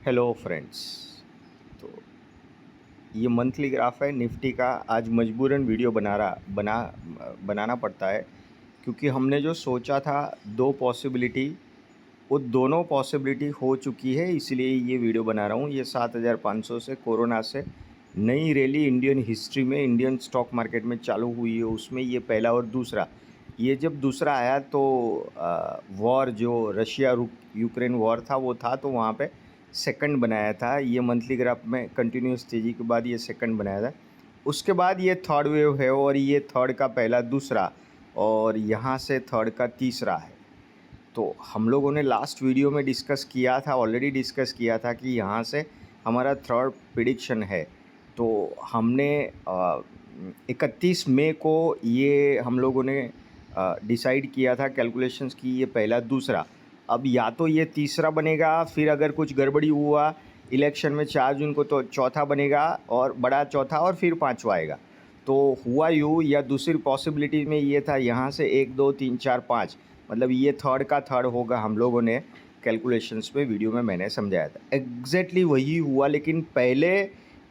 Hello friends. तो ये monthly graph है निफ्टी का। आज मजबूरन वीडियो बनाना पड़ता है क्योंकि हमने जो सोचा था दो पॉसिबिलिटी, वो दोनों पॉसिबिलिटी हो चुकी है, इसलिए ये वीडियो बना रहा हूँ। ये 7500 से कोरोना से नई रैली इंडियन हिस्ट्री में, इंडियन स्टॉक मार्केट में चालू हुई है, उसमें ये पहला और दूसरा। ये जब दूसरा आया तो वॉर जो रशिया यूक्रेन वॉर था वो था, तो वहाँ पे सेकंड बनाया था। ये मंथली ग्राफ में कंटिन्यूस तेज़ी के बाद ये सेकंड बनाया था। उसके बाद ये थर्ड वेव है और ये थर्ड का पहला दूसरा और यहाँ से थर्ड का तीसरा है। तो हम लोगों ने लास्ट वीडियो में डिस्कस किया था, ऑलरेडी डिस्कस किया था कि यहाँ से हमारा थर्ड प्रिडिक्शन है। तो हमने 31 मई को ये हम लोगों ने डिसाइड किया था कैलकुलेशंस की, ये पहला दूसरा। अब या तो ये तीसरा बनेगा, फिर अगर कुछ गड़बड़ी हुआ इलेक्शन में 4 जून को तो चौथा बनेगा और बड़ा चौथा, और फिर पाँचवा आएगा। तो हुआ यूँ, या दूसरी पॉसिबिलिटी में ये था यहाँ से 1 2 3 4 5, मतलब ये थर्ड का थर्ड होगा। हम लोगों ने कैलकुलेशंस में वीडियो में मैंने समझाया था, एग्जैक्टली वही हुआ, लेकिन पहले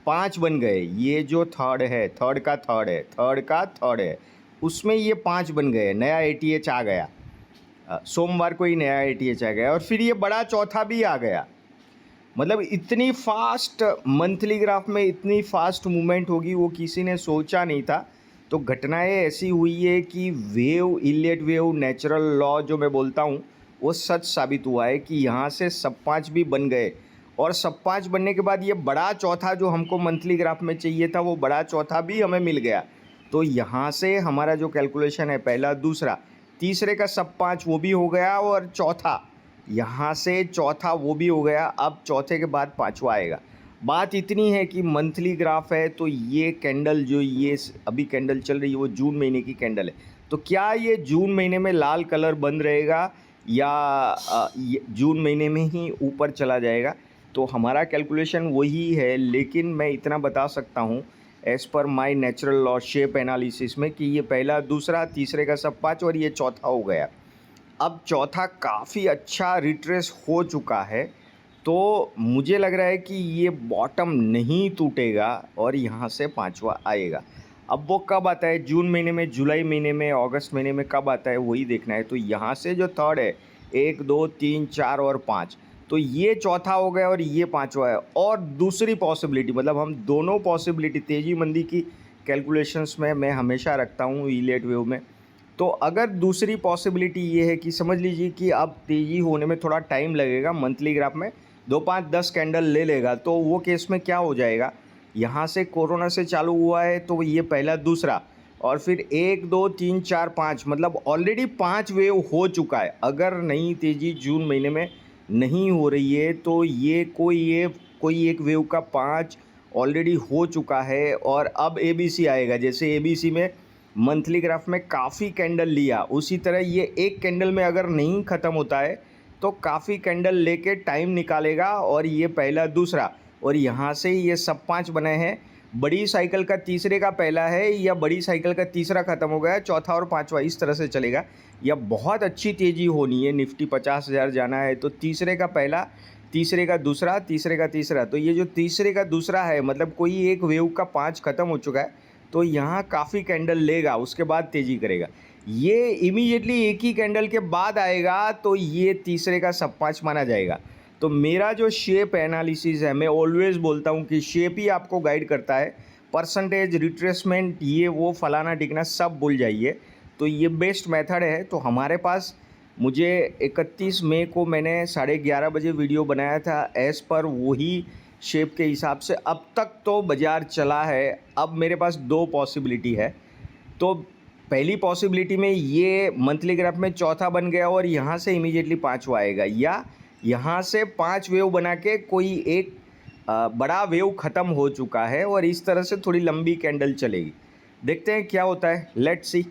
5 बन गए। ये जो थर्ड है, थर्ड का थर्ड है, थर्ड का थर्ड है, उसमें ये 5 बन गए, नया एटीएच आ गया। सोमवार को ही नया एटीएच आ गया और फिर ये बड़ा चौथा भी आ गया। मतलब इतनी फास्ट मंथली ग्राफ में इतनी फास्ट मूवमेंट होगी वो किसी ने सोचा नहीं था। तो घटनाएं ऐसी हुई है कि wave, Elliot wave, natural law जो मैं बोलता हूँ वो सच साबित हुआ है कि यहाँ से सब 5 भी बन गए, और सब 5 बनने के बाद ये बड़ा चौथा जो हमको मंथली ग्राफ में चाहिए था वो बड़ा चौथा भी हमें मिल गया। तो यहाँ से हमारा जो कैलकुलेशन है पहला दूसरा, तीसरे का सब 5 वो भी हो गया, और चौथा यहाँ से चौथा वो भी हो गया। अब चौथे के बाद पांचवा आएगा। बात इतनी है कि मंथली ग्राफ है, तो ये कैंडल जो ये अभी कैंडल चल रही है वो जून महीने की कैंडल है। तो क्या ये जून महीने में लाल कलर बंद रहेगा या ये जून महीने में ही ऊपर चला जाएगा? तो हमारा कैलकुलेशन वही है, लेकिन मैं इतना बता सकता हूँ as per my natural law shape analysis में कि ये पहला दूसरा, तीसरे का सब 5 और ये चौथा हो गया। अब चौथा काफ़ी अच्छा रिट्रेस हो चुका है, तो मुझे लग रहा है कि ये बॉटम नहीं टूटेगा और यहाँ से पांचवा आएगा। अब वो कब आता है, जून महीने में, जुलाई महीने में, अगस्त महीने में कब आता है वही देखना है। तो यहाँ से जो थर्ड है 1 2 3 4 और 5, तो ये चौथा हो गया और ये पांचवा है। और दूसरी पॉसिबिलिटी, मतलब हम दोनों पॉसिबिलिटी तेज़ी मंदी की कैलकुलेशंस में मैं हमेशा रखता हूँ इलियट वेव में। तो अगर दूसरी पॉसिबिलिटी ये है कि समझ लीजिए कि अब तेज़ी होने में थोड़ा टाइम लगेगा, मंथली ग्राफ में 2 5 10 कैंडल ले लेगा, तो वो केस में क्या हो जाएगा, यहाँ से कोरोना से चालू हुआ है तो ये पहला दूसरा, और फिर 1 2 3 4 5, मतलब ऑलरेडी 5 वेव हो चुका है। अगर नई तेज़ी जून महीने में नहीं हो रही है तो ये कोई एक वेव का 5 ऑलरेडी हो चुका है, और अब एबीसी आएगा। जैसे एबीसी में मंथली ग्राफ में काफ़ी कैंडल लिया, उसी तरह ये एक कैंडल में अगर नहीं ख़त्म होता है तो काफ़ी कैंडल लेके टाइम निकालेगा, और ये पहला दूसरा, और यहाँ से ये सब 5 बने हैं। बड़ी साइकिल का तीसरे का पहला है, या बड़ी साइकिल का तीसरा ख़त्म हो गया, चौथा और पांचवा इस तरह से चलेगा। या बहुत अच्छी तेज़ी होनी है, निफ्टी 50,000 जाना है, तो तीसरे का पहला, तीसरे का दूसरा, तीसरे का तीसरा। तो ये जो तीसरे का दूसरा है, मतलब कोई एक वेव का 5 ख़त्म हो चुका है, तो यहाँ काफ़ी कैंडल लेगा, उसके बाद तेज़ी करेगा। ये इमीडिएटली एक ही कैंडल के बाद आएगा, तो ये तीसरे का सब 5 माना जाएगा। तो मेरा जो शेप एनालिसिस है, मैं ऑलवेज़ बोलता हूँ कि शेप ही आपको गाइड करता है। परसेंटेज, रिट्रेसमेंट, ये वो फलाना टिकना सब भूल जाइए। तो ये बेस्ट मेथड है। तो हमारे पास, मुझे 31 मई को मैंने 11:30 बजे वीडियो बनाया था, एज़ पर वही शेप के हिसाब से अब तक तो बाज़ार चला है। अब मेरे पास 2 पॉसिबिलिटी है। तो पहली पॉसिबिलिटी में ये मंथली ग्राफ में चौथा बन गया और यहाँ से इमीडिएटली पांचवा आएगा, या यहाँ से 5 वेव बना के कोई एक बड़ा वेव ख़त्म हो चुका है और इस तरह से थोड़ी लंबी कैंडल चलेगी। देखते हैं क्या होता है, लेट्स सी।